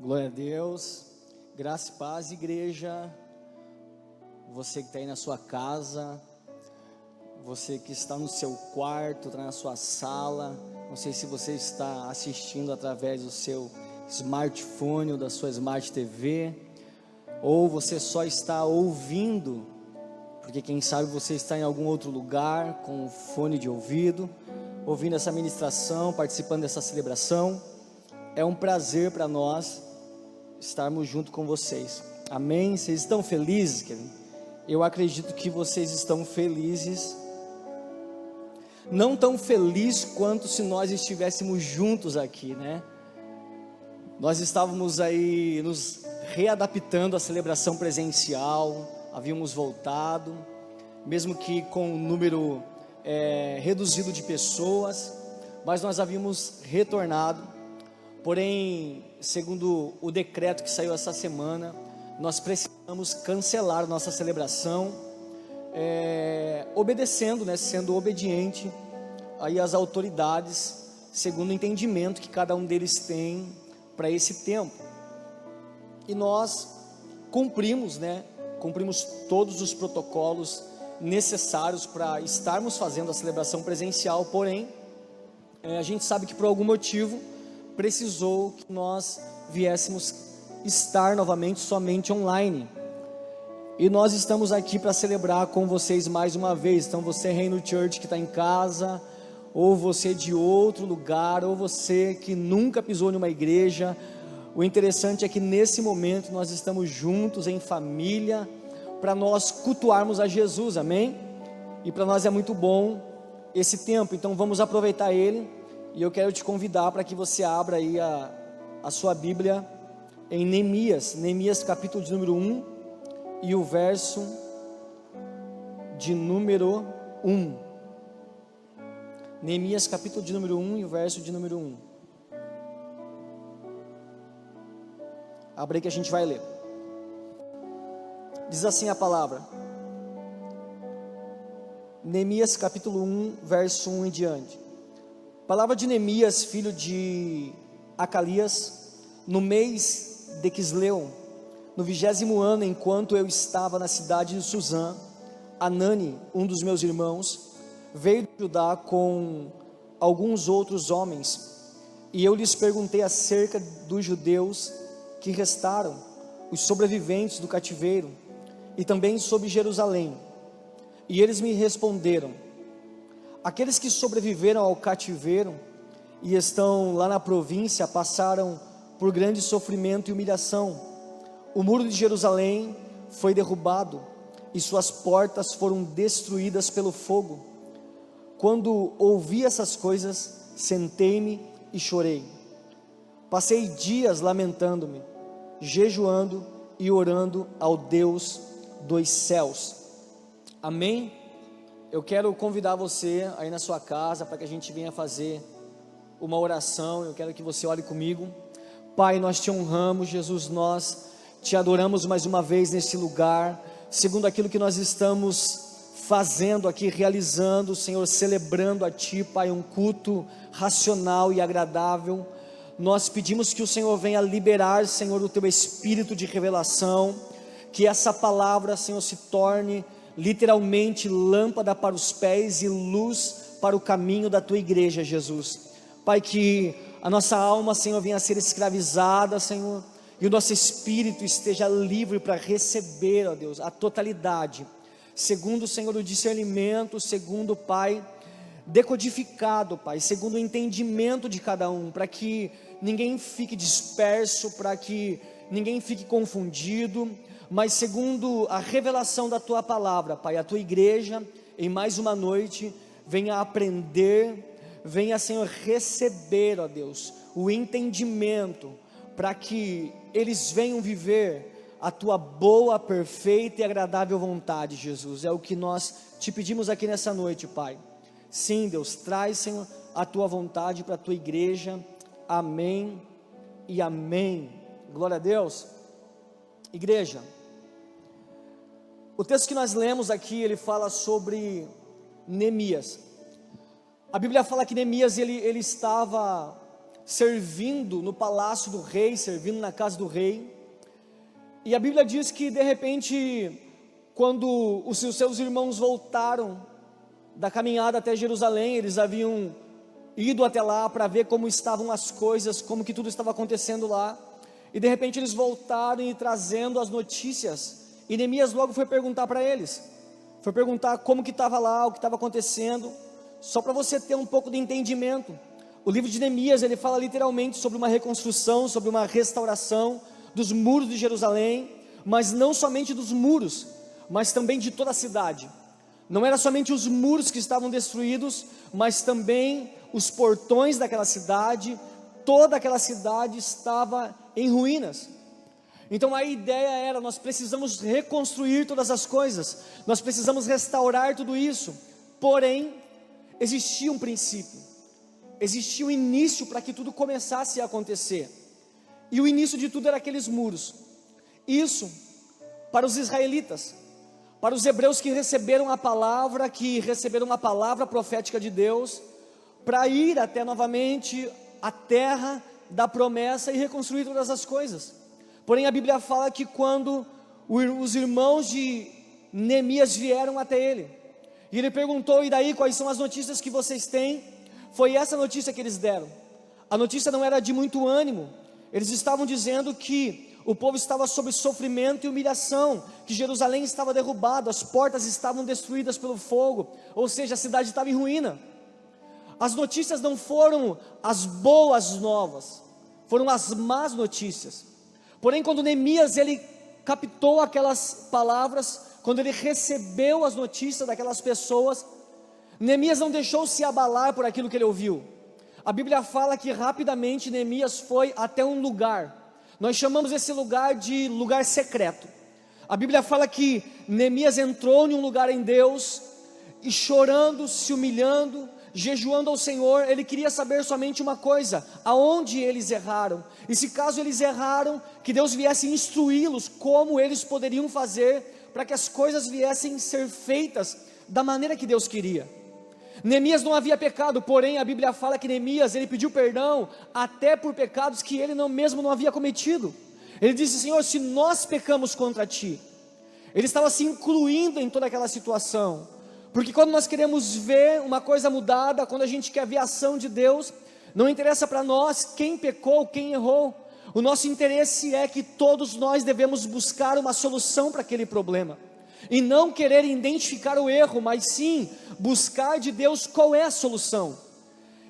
Glória a Deus, graça e paz, igreja. Você que está aí na sua casa, você que está no seu quarto, está na sua sala, não sei se você está assistindo através do seu smartphone ou da sua Smart TV, ou você só está ouvindo, porque quem sabe você está em algum outro lugar com fone de ouvido, ouvindo essa ministração, participando dessa celebração. É um prazer para nós estarmos junto com vocês. Amém? Vocês estão felizes, Kevin? Eu acredito que vocês estão felizes. Não tão felizes quanto se nós estivéssemos juntos aqui, né? Nós estávamos aí nos readaptando à celebração presencial, havíamos voltado, mesmo que com um número reduzido de pessoas, mas nós havíamos retornado. Porém, segundo o decreto que saiu essa semana, nós precisamos cancelar nossa celebração, obedecendo, né, sendo obediente aí às autoridades, segundo o entendimento que cada um deles tem para esse tempo. E nós cumprimos todos os protocolos necessários para estarmos fazendo a celebração presencial, porém, a gente sabe que por algum motivo precisou que nós viéssemos estar novamente somente online, e nós estamos aqui para celebrar com vocês mais uma vez. Então você Reino Church que está em casa, ou você de outro lugar, ou você que nunca pisou em uma igreja, o interessante é que nesse momento nós estamos juntos em família, para nós cultuarmos a Jesus, amém? E para nós é muito bom esse tempo, então vamos aproveitar ele. E eu quero te convidar para que você abra aí a sua Bíblia em Neemias capítulo de número 1 e o verso de número 1. Neemias capítulo de número 1 e o verso de número 1. Abre aí que a gente vai ler. Diz assim a palavra. Neemias capítulo 1, verso 1 em diante. Palavra de Neemias, filho de Acalias, no mês de Quisleu, no 20º ano, enquanto eu estava na cidade de Suzã, Anani, um dos meus irmãos, veio de Judá com alguns outros homens, e eu lhes perguntei acerca dos judeus que restaram, os sobreviventes do cativeiro, e também sobre Jerusalém, e eles me responderam: aqueles que sobreviveram ao cativeiro e estão lá na província passaram por grande sofrimento e humilhação. O muro de Jerusalém foi derrubado e suas portas foram destruídas pelo fogo. Quando ouvi essas coisas, sentei-me e chorei. Passei dias lamentando-me, jejuando e orando ao Deus dos céus. Amém? Eu quero convidar você aí na sua casa para que a gente venha fazer uma oração. Eu quero que você ore comigo. Pai, nós te honramos, Jesus, nós te adoramos mais uma vez nesse lugar, segundo aquilo que nós estamos fazendo aqui, realizando, Senhor, celebrando a Ti, Pai, um culto racional e agradável. Nós pedimos que o Senhor venha liberar, Senhor, o Teu Espírito de revelação, que essa palavra, Senhor, se torne literalmente lâmpada para os pés e luz para o caminho da Tua igreja, Jesus. Pai, que a nossa alma, Senhor, venha a ser escravizada, Senhor, e o nosso espírito esteja livre para receber, ó Deus, a totalidade, segundo, Senhor, o discernimento, segundo, Pai, decodificado, Pai, segundo o entendimento de cada um, para que ninguém fique disperso, para que ninguém fique confundido, mas segundo a revelação da Tua palavra, Pai, a Tua igreja, em mais uma noite, venha aprender, venha, Senhor, receber, ó Deus, o entendimento, para que eles venham viver a Tua boa, perfeita e agradável vontade, Jesus. É o que nós te pedimos aqui nessa noite, Pai. Sim, Deus, traz, Senhor, a Tua vontade para a Tua igreja. Amém e amém. Glória a Deus. Igreja, o texto que nós lemos aqui, ele fala sobre Neemias. A Bíblia fala que Neemias, ele estava servindo no palácio do rei, servindo na casa do rei. E a Bíblia diz que de repente, quando os seus irmãos voltaram da caminhada até Jerusalém, eles haviam ido até lá para ver como estavam as coisas, como que tudo estava acontecendo lá, e de repente eles voltaram e trazendo as notícias, e Neemias logo foi perguntar para eles, foi perguntar como que estava lá, o que estava acontecendo, só para você ter um pouco de entendimento. O livro de Neemias, ele fala literalmente sobre uma reconstrução, sobre uma restauração dos muros de Jerusalém, mas não somente dos muros, mas também de toda a cidade. Não era somente os muros que estavam destruídos, mas também os portões daquela cidade, toda aquela cidade estava em ruínas. Então a ideia era, nós precisamos reconstruir todas as coisas, nós precisamos restaurar tudo isso, porém, existia um princípio, existia um início para que tudo começasse a acontecer, e o início de tudo era aqueles muros. Isso, para os israelitas, para os hebreus que receberam a palavra profética de Deus, para ir até novamente a terra da promessa e reconstruir todas as coisas. Porém a Bíblia fala que quando os irmãos de Neemias vieram até ele, e ele perguntou: e daí, quais são as notícias que vocês têm? Foi essa notícia que eles deram. A notícia não era de muito ânimo, eles estavam dizendo que o povo estava sob sofrimento e humilhação, que Jerusalém estava derrubada, as portas estavam destruídas pelo fogo, ou seja, a cidade estava em ruína. As notícias não foram as boas novas, foram as más notícias. Porém, quando Neemias, ele captou aquelas palavras, quando ele recebeu as notícias daquelas pessoas, Neemias não deixou se abalar por aquilo que ele ouviu. A Bíblia fala que rapidamente Neemias foi até um lugar, nós chamamos esse lugar de lugar secreto. A Bíblia fala que Neemias entrou em um lugar em Deus, e chorando, se humilhando, jejuando ao Senhor, ele queria saber somente uma coisa: aonde eles erraram, e se caso eles erraram, que Deus viesse instruí-los como eles poderiam fazer, para que as coisas viessem ser feitas da maneira que Deus queria. Neemias não havia pecado, porém a Bíblia fala que Neemias, ele pediu perdão, até por pecados que ele mesmo não havia cometido. Ele disse: Senhor, se nós pecamos contra Ti. Ele estava se incluindo em toda aquela situação, porque quando nós queremos ver uma coisa mudada, quando a gente quer ver a ação de Deus, não interessa para nós quem pecou, quem errou. O nosso interesse é que todos nós devemos buscar uma solução para aquele problema, e não querer identificar o erro, mas sim buscar de Deus qual é a solução.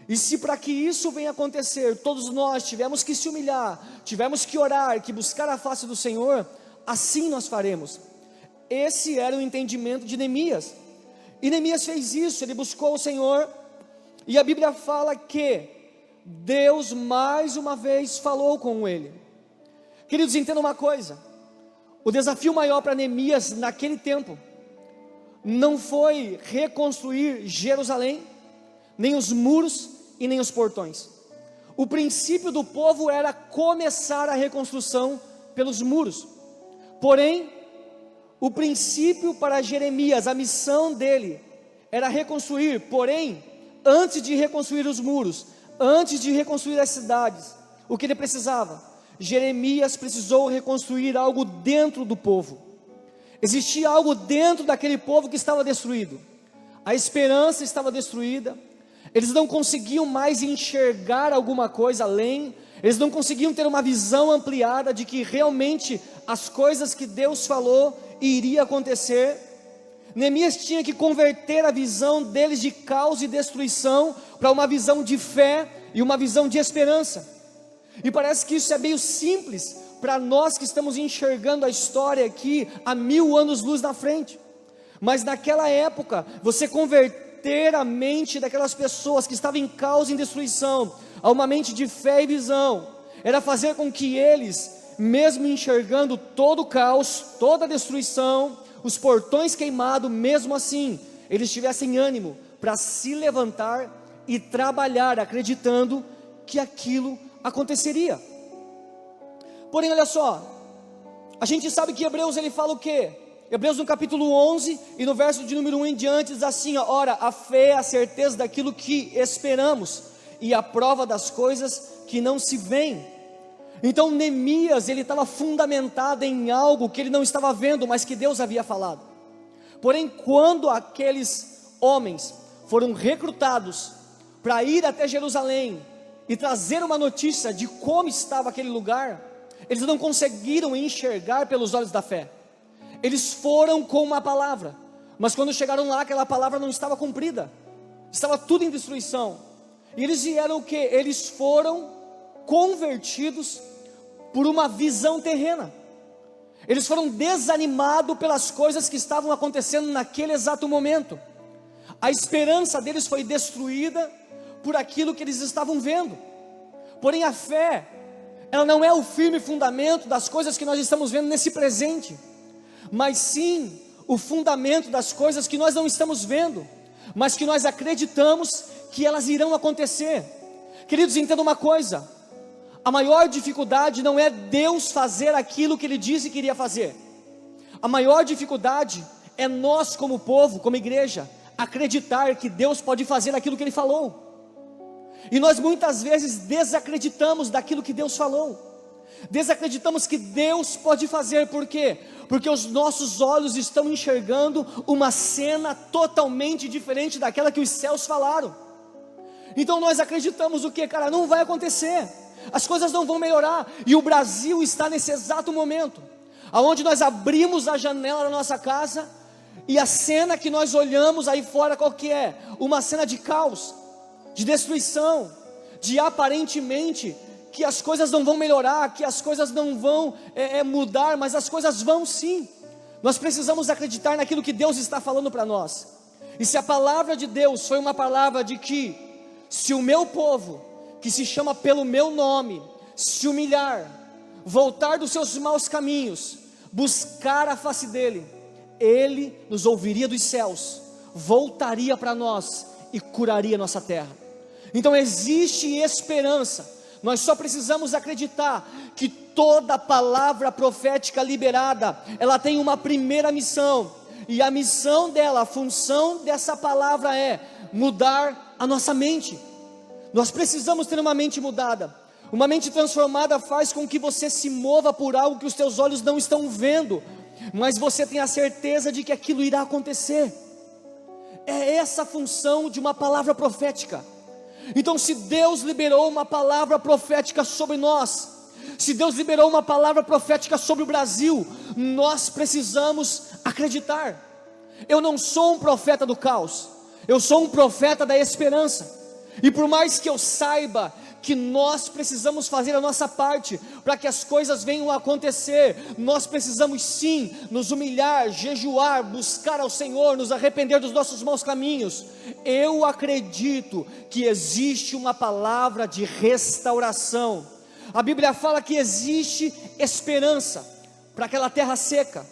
E se para que isso venha acontecer, todos nós tivemos que se humilhar, tivemos que orar, que buscar a face do Senhor, assim nós faremos. Esse era o entendimento de Neemias, e Neemias fez isso, ele buscou o Senhor, e a Bíblia fala que Deus mais uma vez falou com ele. Queridos, entendam uma coisa: o desafio maior para Neemias naquele tempo não foi reconstruir Jerusalém, nem os muros e nem os portões. O princípio do povo era começar a reconstrução pelos muros. Porém, o princípio para Jeremias, a missão dele era reconstruir. Porém, antes de reconstruir os muros, antes de reconstruir as cidades, o que ele precisava? Jeremias precisou reconstruir algo dentro do povo. Existia algo dentro daquele povo que estava destruído. A esperança estava destruída. Eles não conseguiam mais enxergar alguma coisa além. Eles não conseguiam ter uma visão ampliada de que realmente as coisas que Deus falou iria acontecer. Neemias tinha que converter a visão deles de caos e destruição para uma visão de fé e uma visão de esperança. E parece que isso é meio simples para nós que estamos enxergando a história aqui há 1000 anos-luz na frente. Mas naquela época, você converter a mente daquelas pessoas que estavam em caos e em destruição a uma mente de fé e visão, era fazer com que eles, mesmo enxergando todo o caos, toda a destruição, os portões queimados, mesmo assim, eles tivessem ânimo para se levantar e trabalhar, acreditando que aquilo aconteceria. Porém, olha só, a gente sabe que Hebreus ele fala o quê? Hebreus no capítulo 11 e no verso de número 1 em diante diz assim: ora, a fé é a certeza daquilo que esperamos e a prova das coisas que não se veem. Então Neemias, ele estava fundamentado em algo que ele não estava vendo, mas que Deus havia falado. Porém, quando aqueles homens foram recrutados para ir até Jerusalém e trazer uma notícia de como estava aquele lugar, eles não conseguiram enxergar pelos olhos da fé. Eles foram com uma palavra, mas quando chegaram lá, aquela palavra não estava cumprida, estava tudo em destruição. E eles vieram o quê? Eles foram convertidos por uma visão terrena. Eles foram desanimados pelas coisas que estavam acontecendo naquele exato momento. A esperança deles foi destruída por aquilo que eles estavam vendo. Porém, a fé, ela não é o firme fundamento das coisas que nós estamos vendo nesse presente, mas sim o fundamento das coisas que nós não estamos vendo, mas que nós acreditamos que elas irão acontecer. Queridos, entenda uma coisa: a maior dificuldade não é Deus fazer aquilo que Ele disse que iria fazer. A maior dificuldade é nós, como povo, como igreja, acreditar que Deus pode fazer aquilo que Ele falou. E nós muitas vezes desacreditamos daquilo que Deus falou, desacreditamos que Deus pode fazer. Por quê? Porque os nossos olhos estão enxergando uma cena totalmente diferente daquela que os céus falaram. Então nós acreditamos o que, cara? Não vai acontecer, as coisas não vão melhorar. E o Brasil está nesse exato momento, aonde nós abrimos a janela da nossa casa, e a cena que nós olhamos aí fora, qual que é? Uma cena de caos, de destruição, de aparentemente que as coisas não vão melhorar, que as coisas não vão mudar, mas as coisas vão sim. Nós precisamos acreditar naquilo que Deus está falando para nós. E se a palavra de Deus foi uma palavra de que, se o meu povo, que se chama pelo meu nome, se humilhar, voltar dos seus maus caminhos, buscar a face dEle, Ele nos ouviria dos céus, voltaria para nós e curaria nossa terra. Então existe esperança. Nós só precisamos acreditar que toda palavra profética liberada, ela tem uma primeira missão, e a missão dela, a função dessa palavra é mudar a nossa mente. Nós precisamos ter uma mente mudada. Uma mente transformada faz com que você se mova por algo que os teus olhos não estão vendo, mas você tem a certeza de que aquilo irá acontecer. É essa a função de uma palavra profética. Então, se Deus liberou uma palavra profética sobre nós, se Deus liberou uma palavra profética sobre o Brasil, nós precisamos acreditar. Eu não sou um profeta do caos, eu sou um profeta da esperança. E por mais que eu saiba que nós precisamos fazer a nossa parte para que as coisas venham a acontecer, nós precisamos sim nos humilhar, jejuar, buscar ao Senhor, nos arrepender dos nossos maus caminhos. Eu acredito que existe uma palavra de restauração. A Bíblia fala que existe esperança para aquela terra seca,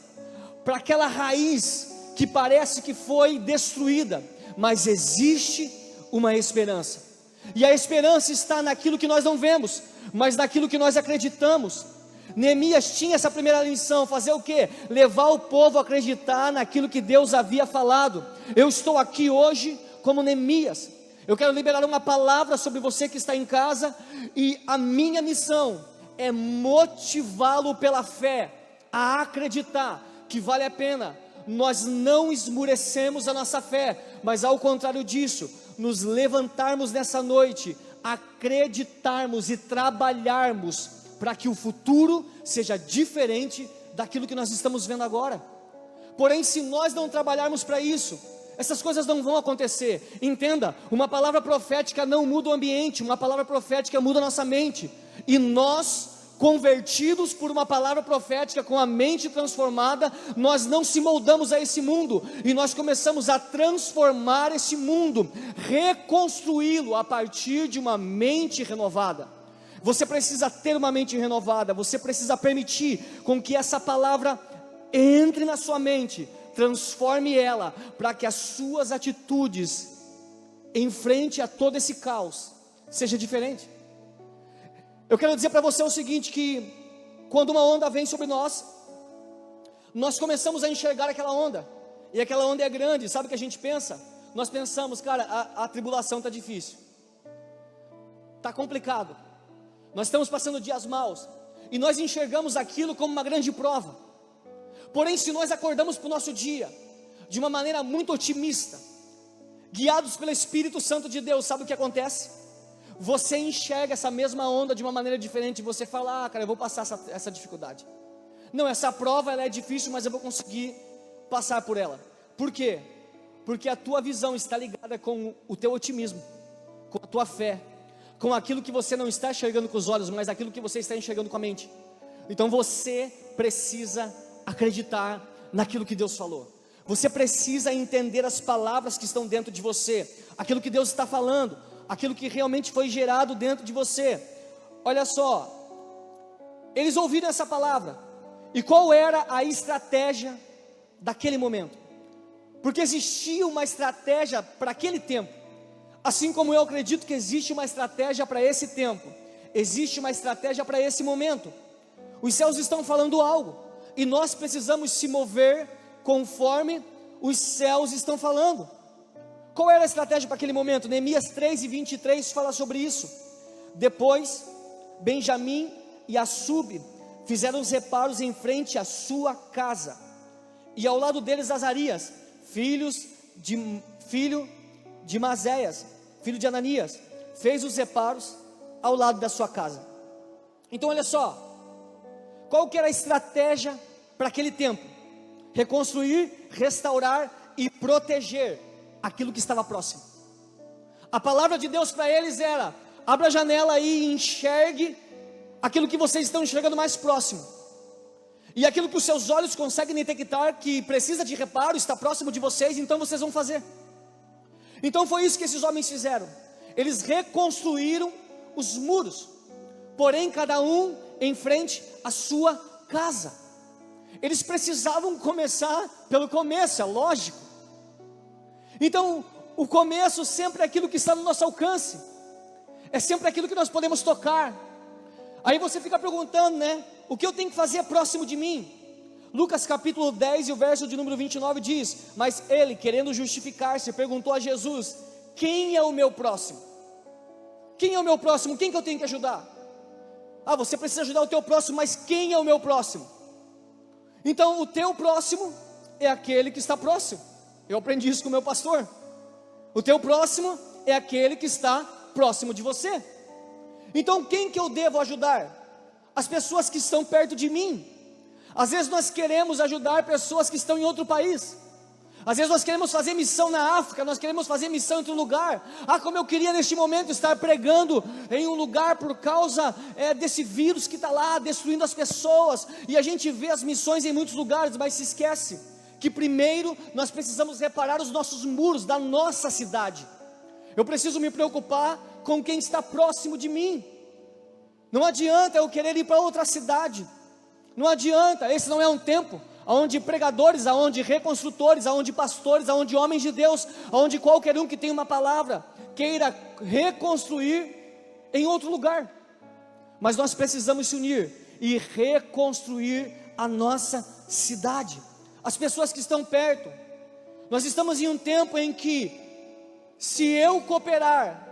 para aquela raiz que parece que foi destruída, mas existe uma esperança. E a esperança está naquilo que nós não vemos, mas naquilo que nós acreditamos. Neemias tinha essa primeira lição, fazer o quê? Levar o povo a acreditar naquilo que Deus havia falado. Eu estou aqui hoje como Neemias. Eu quero liberar uma palavra sobre você que está em casa, e a minha missão é motivá-lo pela fé, a acreditar que vale a pena. Nós não esmurecemos a nossa fé, mas ao contrário disso, nos levantarmos nessa noite, acreditarmos e trabalharmos para que o futuro seja diferente daquilo que nós estamos vendo agora. Porém, se nós não trabalharmos para isso, essas coisas não vão acontecer. Entenda, uma palavra profética não muda o ambiente, uma palavra profética muda a nossa mente. E nós, convertidos por uma palavra profética, com a mente transformada, nós não se moldamos a esse mundo, e nós começamos a transformar esse mundo, reconstruí-lo a partir de uma mente renovada. Você precisa ter uma mente renovada, você precisa permitir com que essa palavra entre na sua mente, transforme ela, para que as suas atitudes em frente a todo esse caos seja diferente. Eu quero dizer para você o seguinte, que quando uma onda vem sobre nós, nós começamos a enxergar aquela onda, e aquela onda é grande. Sabe o que a gente pensa? Nós pensamos, cara, a tribulação está difícil, está complicado, nós estamos passando dias maus, e nós enxergamos aquilo como uma grande prova. Porém, se nós acordamos para o nosso dia de uma maneira muito otimista, guiados pelo Espírito Santo de Deus, sabe o que acontece? Você enxerga essa mesma onda de uma maneira diferente, e você fala, cara, eu vou passar essa dificuldade. Não, essa prova ela é difícil, mas eu vou conseguir passar por ela. Por quê? Porque a tua visão está ligada com o teu otimismo, com a tua fé, com aquilo que você não está enxergando com os olhos, mas aquilo que você está enxergando com a mente. Então você precisa acreditar naquilo que Deus falou. Você precisa entender as palavras que estão dentro de você, aquilo que Deus está falando, aquilo que realmente foi gerado dentro de você. Olha só, eles ouviram essa palavra, e qual era a estratégia daquele momento? Porque existia uma estratégia para aquele tempo, assim como eu acredito que existe uma estratégia para esse tempo, existe uma estratégia para esse momento. Os céus estão falando algo, e nós precisamos se mover conforme os céus estão falando. Qual era a estratégia para aquele momento? Neemias 3:23 fala sobre isso. Depois, Benjamim e Assub fizeram os reparos em frente à sua casa, e ao lado deles Azarias, filho de Mazéias, filho de Ananias, fez os reparos ao lado da sua casa. Então olha só, qual que era a estratégia para aquele tempo? Reconstruir, restaurar e proteger aquilo que estava próximo. A palavra de Deus para eles era: abra a janela aí e enxergue aquilo que vocês estão enxergando mais próximo, e aquilo que os seus olhos conseguem detectar que precisa de reparo, está próximo de vocês, então vocês vão fazer. Então foi isso que esses homens fizeram. Eles reconstruíram os muros, porém cada um em frente à sua casa. Eles precisavam começar pelo começo, é lógico. Então o começo sempre é aquilo que está no nosso alcance, é sempre aquilo que nós podemos tocar. Aí você fica perguntando, né? O que eu tenho que fazer próximo de mim? Lucas capítulo 10 e o verso de número 29 diz: mas ele, querendo justificar-se, perguntou a Jesus: quem é o meu próximo? Quem é o meu próximo? Quem que eu tenho que ajudar? Ah, você precisa ajudar o teu próximo, mas quem é o meu próximo? Então o teu próximo é aquele que está próximo. Eu aprendi isso com o meu pastor. O teu próximo é aquele que está próximo de você. Então quem que eu devo ajudar? As pessoas que estão perto de mim. Às vezes nós queremos ajudar pessoas que estão em outro país. Às vezes nós queremos fazer missão na África, nós queremos fazer missão em outro lugar. Ah, como eu queria neste momento estar pregando em um lugar por causa desse vírus que está lá destruindo as pessoas. E a gente vê as missões em muitos lugares, mas se esquece que primeiro nós precisamos reparar os nossos muros da nossa cidade. Eu preciso me preocupar com quem está próximo de mim. Não adianta eu querer ir para outra cidade. Não adianta, esse não é um tempo onde pregadores, onde reconstrutores, onde pastores, onde homens de Deus, onde qualquer um que tem uma palavra queira reconstruir em outro lugar. Mas nós precisamos se unir e reconstruir a nossa cidade, as pessoas que estão perto. Nós estamos em um tempo em que, se eu cooperar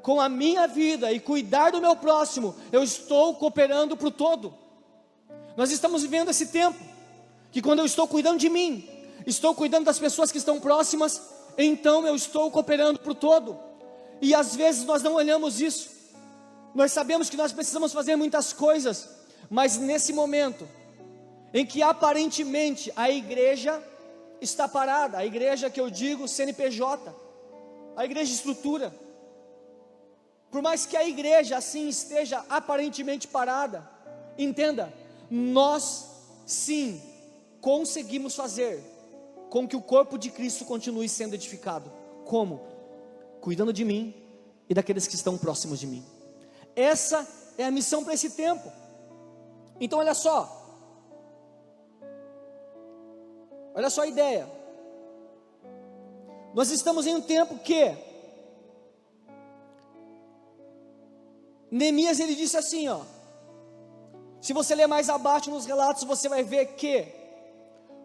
com a minha vida e cuidar do meu próximo, eu estou cooperando para o todo. Nós estamos vivendo esse tempo que quando eu estou cuidando de mim, estou cuidando das pessoas que estão próximas, então eu estou cooperando para o todo. E às vezes nós não olhamos isso. Nós sabemos que nós precisamos fazer muitas coisas, mas nesse momento em que aparentemente a igreja está parada, a igreja que eu digo CNPJ, a igreja estrutura, por mais que a igreja assim esteja aparentemente parada, entenda, nós sim conseguimos fazer com que o corpo de Cristo continue sendo edificado. Como? Cuidando de mim e daqueles que estão próximos de mim. Essa é a missão para esse tempo. Então olha só a ideia. Nós estamos em um tempo que Neemias, ele disse assim, ó, se você ler mais abaixo nos relatos, você vai ver que,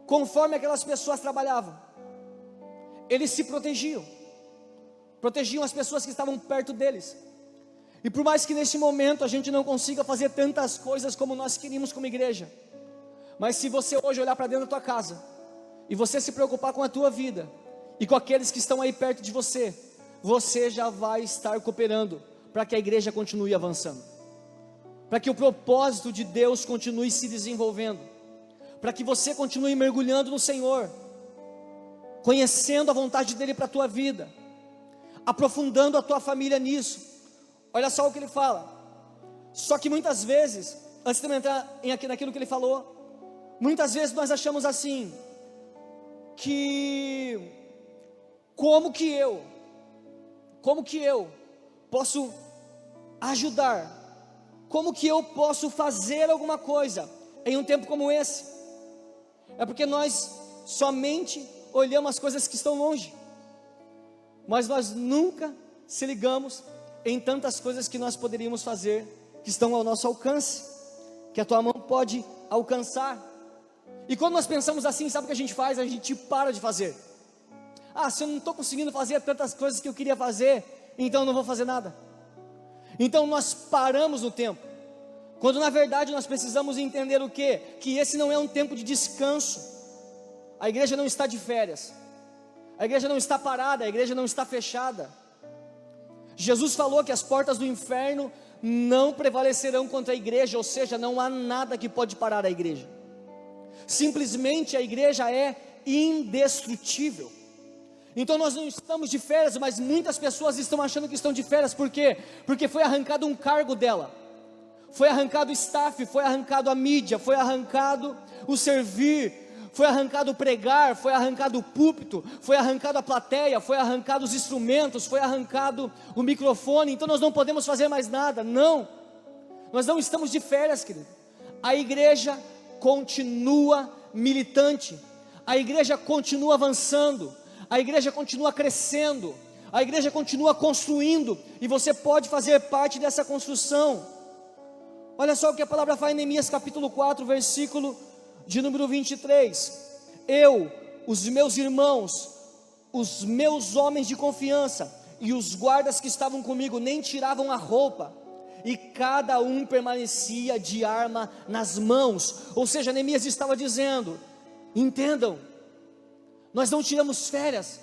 conforme aquelas pessoas trabalhavam, eles se protegiam as pessoas que estavam perto deles. E por mais que neste momento a gente não consiga fazer tantas coisas como nós queríamos como igreja, mas se você hoje olhar para dentro da tua casa, e você se preocupar com a tua vida, e com aqueles que estão aí perto de você, você já vai estar cooperando, para que a igreja continue avançando, para que o propósito de Deus continue se desenvolvendo, para que você continue mergulhando no Senhor, conhecendo a vontade dEle para a tua vida, aprofundando a tua família nisso. Olha só o que ele fala. Só que muitas vezes, antes de eu entrar naquilo que ele falou, muitas vezes nós achamos assim, que como que eu posso ajudar, como que eu posso fazer alguma coisa em um tempo como esse? É porque nós somente olhamos as coisas que estão longe, mas nós nunca se ligamos em tantas coisas que nós poderíamos fazer, que estão ao nosso alcance, que a tua mão pode alcançar. E quando nós pensamos assim, sabe o que a gente faz? A gente para de fazer. Se eu não estou conseguindo fazer tantas coisas que eu queria fazer, então eu não vou fazer nada. Então nós paramos no tempo, quando na verdade nós precisamos entender o quê? Que esse não é um tempo de descanso. A igreja não está de férias, a igreja não está parada, a igreja não está fechada. Jesus falou que as portas do inferno não prevalecerão contra a igreja, ou seja, não há nada que pode parar a igreja. Simplesmente a igreja é indestrutível. Então nós não estamos de férias, mas muitas pessoas estão achando que estão de férias. Por quê? Porque foi arrancado um cargo dela, foi arrancado o staff, foi arrancado a mídia, foi arrancado o servir, foi arrancado o pregar, foi arrancado o púlpito, foi arrancado a plateia, foi arrancado os instrumentos, foi arrancado o microfone. Então nós não podemos fazer mais nada. Não, nós não estamos de férias, querido. A igreja continua militante, a igreja continua avançando, a igreja continua crescendo, a igreja continua construindo, e você pode fazer parte dessa construção. Olha só o que a palavra fala em Neemias capítulo 4, versículo de número 23, eu, os meus irmãos, os meus homens de confiança, e os guardas que estavam comigo, nem tiravam a roupa, e cada um permanecia de arma nas mãos. Ou seja, Neemias estava dizendo, entendam, nós não tiramos férias,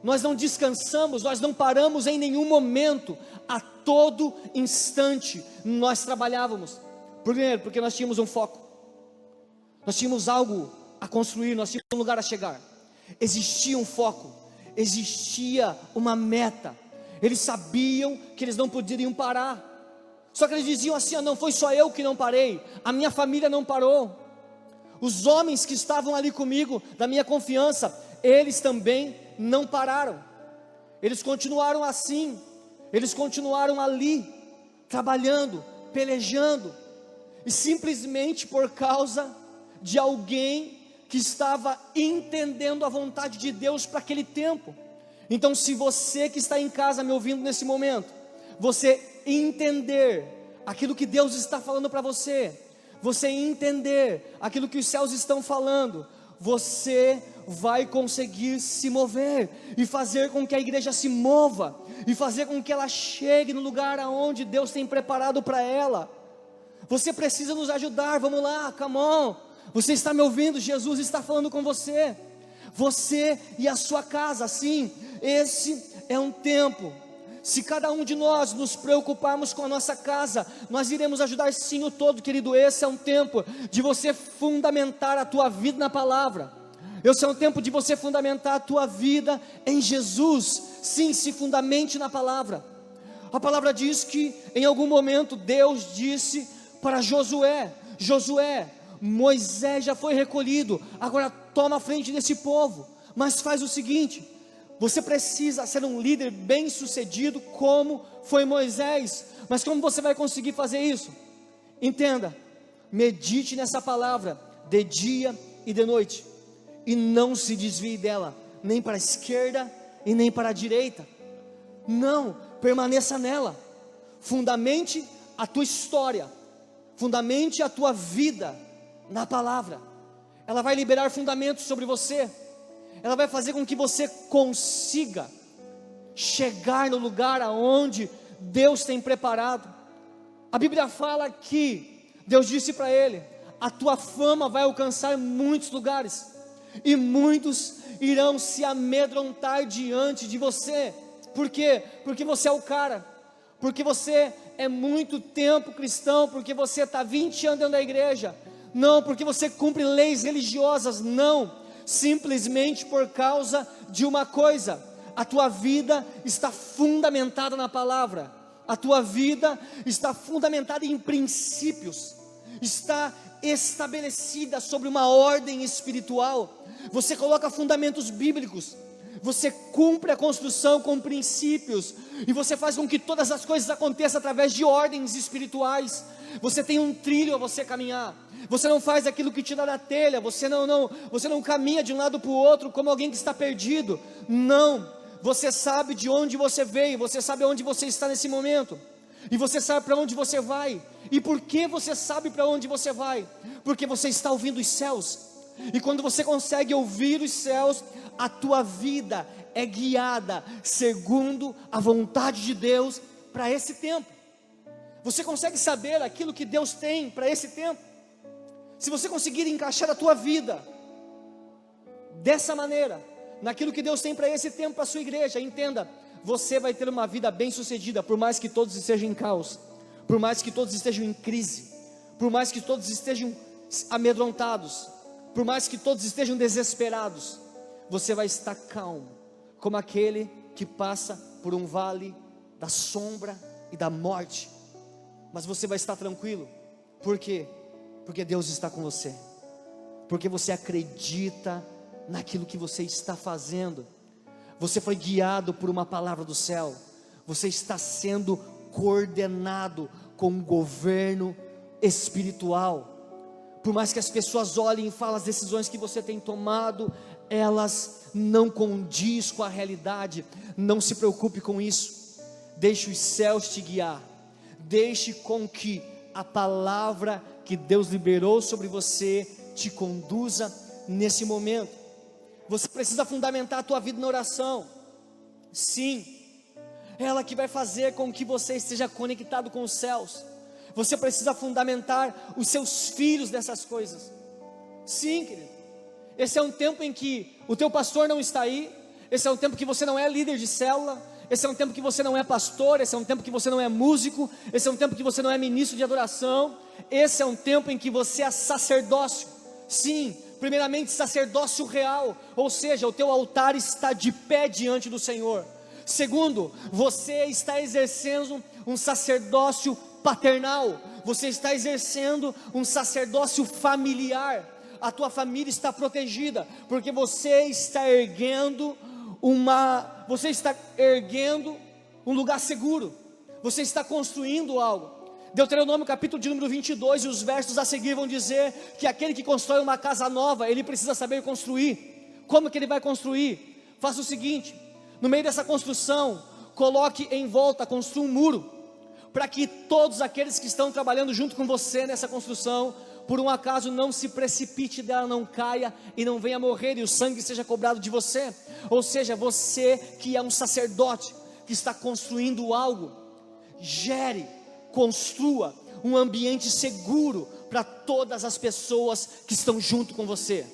nós não descansamos, nós não paramos em nenhum momento, a todo instante nós trabalhávamos. Primeiro, porque nós tínhamos um foco, nós tínhamos algo a construir, nós tínhamos um lugar a chegar, existia um foco, existia uma meta, eles sabiam que eles não poderiam parar, só que eles diziam assim, não foi só eu que não parei, a minha família não parou, os homens que estavam ali comigo, da minha confiança, eles também não pararam, eles continuaram assim, eles continuaram ali, trabalhando, pelejando, e simplesmente por causa de alguém que estava entendendo a vontade de Deus para aquele tempo. Então se você que está em casa me ouvindo nesse momento, você entender aquilo que Deus está falando para você, você entender aquilo que os céus estão falando, você vai conseguir se mover, e fazer com que a igreja se mova, e fazer com que ela chegue no lugar aonde Deus tem preparado para ela. Você precisa nos ajudar, vamos lá, come on. Você está me ouvindo? Jesus está falando com você, você e a sua casa. Sim, esse é um tempo, se cada um de nós nos preocuparmos com a nossa casa, nós iremos ajudar sim o todo, querido. Esse é um tempo de você fundamentar a tua vida na palavra, esse é um tempo de você fundamentar a tua vida em Jesus. Sim, se fundamente na palavra. A palavra diz que em algum momento Deus disse para Josué, Josué, Moisés já foi recolhido, agora toma a frente desse povo, mas faz o seguinte, você precisa ser um líder bem sucedido como foi Moisés. Mas como você vai conseguir fazer isso? Entenda, medite nessa palavra de dia e de noite, e não se desvie dela, nem para a esquerda e nem para a direita. Não, permaneça nela, fundamente a tua história, fundamente a tua vida na palavra. Ela vai liberar fundamentos sobre você, ela vai fazer com que você consiga chegar no lugar aonde Deus tem preparado. A Bíblia fala que Deus disse para ele: a tua fama vai alcançar muitos lugares, e muitos irão se amedrontar diante de você. Por quê? Porque você é o cara, porque você é muito tempo cristão, porque você está 20 anos dentro da igreja, não porque você cumpre leis religiosas, não, simplesmente por causa de uma coisa: a tua vida está fundamentada na palavra, a tua vida está fundamentada em princípios, está estabelecida sobre uma ordem espiritual. Você coloca fundamentos bíblicos, você cumpre a construção com princípios, e você faz com que todas as coisas aconteçam através de ordens espirituais. Você tem um trilho a você caminhar, você não faz aquilo que te dá na telha, você não caminha de um lado para o outro como alguém que está perdido, não, você sabe de onde você veio, você sabe onde você está nesse momento, e você sabe para onde você vai. E por que você sabe para onde você vai? Porque você está ouvindo os céus, e quando você consegue ouvir os céus, a tua vida é guiada segundo a vontade de Deus para esse tempo. Você consegue saber aquilo que Deus tem para esse tempo? Se você conseguir encaixar a tua vida dessa maneira, naquilo que Deus tem para esse tempo, para a sua igreja, entenda, você vai ter uma vida bem sucedida, por mais que todos estejam em caos, por mais que todos estejam em crise, por mais que todos estejam amedrontados, por mais que todos estejam desesperados, você vai estar calmo, como aquele que passa por um vale da sombra e da morte, mas você vai estar tranquilo. Por quê? Porque Deus está com você, porque você acredita naquilo que você está fazendo, você foi guiado por uma palavra do céu, você está sendo coordenado com um governo espiritual. Por mais que as pessoas olhem e falem, as decisões que você tem tomado, elas não condiz com a realidade, não se preocupe com isso, deixe os céus te guiar, deixe com que a palavra que Deus liberou sobre você te conduza nesse momento. Você precisa fundamentar a tua vida na oração, sim, ela que vai fazer com que você esteja conectado com os céus. Você precisa fundamentar os seus filhos nessas coisas, sim, querido. Esse é um tempo em que o teu pastor não está aí, esse é um tempo que você não é líder de célula, esse é um tempo que você não é pastor, esse é um tempo que você não é músico, esse é um tempo que você não é ministro de adoração, esse é um tempo em que você é sacerdócio, sim, primeiramente sacerdócio real, ou seja, o teu altar está de pé diante do Senhor. Segundo, você está exercendo um sacerdócio paternal, você está exercendo um sacerdócio familiar, a tua família está protegida, porque você está erguendo um lugar seguro, você está construindo algo. Deuteronômio capítulo de número 22 e os versos a seguir vão dizer que aquele que constrói uma casa nova, ele precisa saber construir. Como que ele vai construir? Faça o seguinte, no meio dessa construção, coloque em volta, construa um muro, para que todos aqueles que estão trabalhando junto com você nessa construção, por um acaso não se precipite dela, não caia e não venha morrer e o sangue seja cobrado de você. Ou seja, você que é um sacerdote, que está construindo algo, construa um ambiente seguro para todas as pessoas que estão junto com você.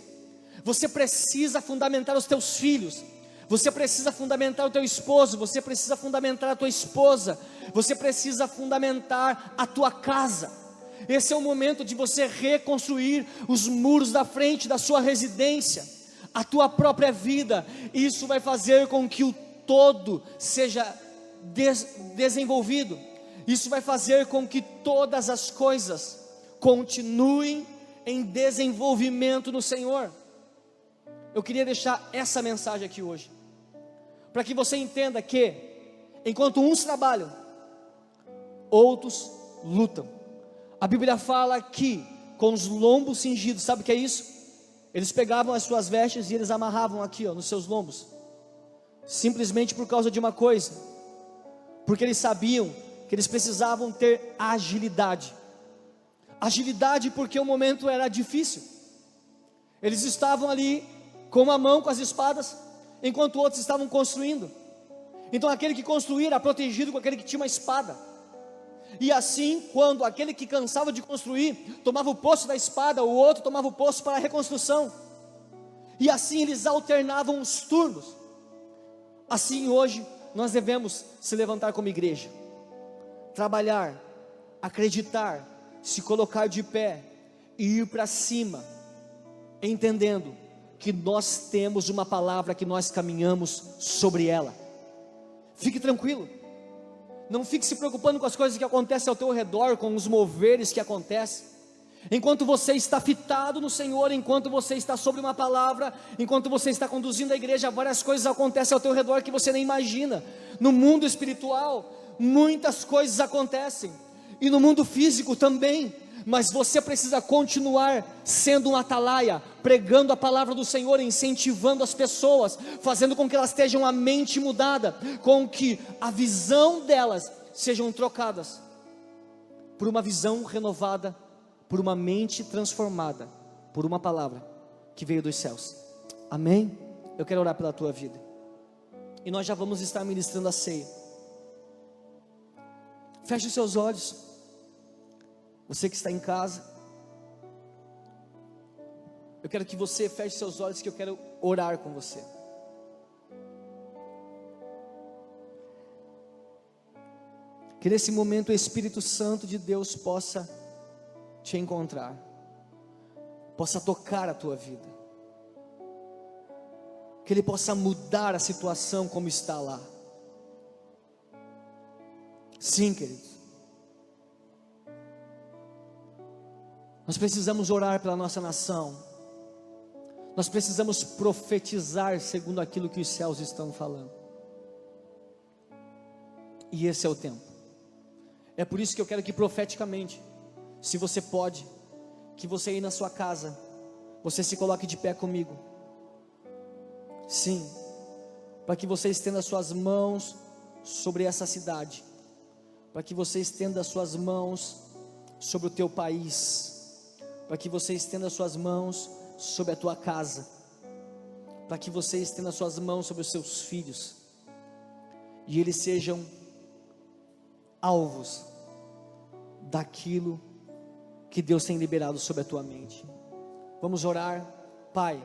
Você precisa fundamentar os teus filhos, você precisa fundamentar o teu esposo, você precisa fundamentar a tua esposa, você precisa fundamentar a tua casa. Esse é o momento de você reconstruir os muros da frente da sua residência, a tua própria vida. Isso vai fazer com que o todo seja desenvolvido. Isso vai fazer com que todas as coisas continuem em desenvolvimento no Senhor. Eu queria deixar essa mensagem aqui hoje, para que você entenda que, enquanto uns trabalham, outros lutam. A Bíblia fala que, com os lombos cingidos, sabe o que é isso? Eles pegavam as suas vestes e eles amarravam aqui, nos seus lombos, simplesmente por causa de uma coisa, porque eles sabiam que eles precisavam ter agilidade, porque o momento era difícil. Eles estavam ali com uma mão com as espadas, enquanto outros estavam construindo. Então aquele que construía era protegido com aquele que tinha uma espada. E assim, quando aquele que cansava de construir tomava o posto da espada, o outro tomava o posto para a reconstrução. E assim eles alternavam os turnos. Assim hoje nós devemos se levantar como igreja, trabalhar, acreditar, se colocar de pé e ir para cima, entendendo que nós temos uma palavra que nós caminhamos sobre ela. Fique tranquilo, não fique se preocupando com as coisas que acontecem ao teu redor, com os moveres que acontecem. Enquanto você está fitado no Senhor, enquanto você está sobre uma palavra, enquanto você está conduzindo a igreja, várias coisas acontecem ao teu redor que você nem imagina. No mundo espiritual, muitas coisas acontecem, e no mundo físico também. Mas você precisa continuar sendo um atalaia, pregando a palavra do Senhor, incentivando as pessoas, fazendo com que elas tenham a mente mudada, com que a visão delas sejam trocadas por uma visão renovada, por uma mente transformada, por uma palavra que veio dos céus. Amém? Eu quero orar pela tua vida, e nós já vamos estar ministrando a ceia. Feche os seus olhos. Você que está em casa, eu quero que você feche seus olhos, que eu quero orar com você. Que nesse momento o Espírito Santo de Deus possa te encontrar, possa tocar a tua vida, que Ele possa mudar a situação como está lá. Sim, queridos, nós precisamos orar pela nossa nação, nós precisamos profetizar segundo aquilo que os céus estão falando, e esse é o tempo. É por isso que eu quero que profeticamente, se você pode, que você aí na sua casa, você se coloque de pé comigo. Sim, para que você estenda suas mãos sobre essa cidade, para que você estenda suas mãos sobre o teu país, para que você estenda suas mãos sobre a tua casa, para que você estenda suas mãos sobre os seus filhos, e eles sejam alvos daquilo que Deus tem liberado sobre a tua mente. Vamos orar. Pai,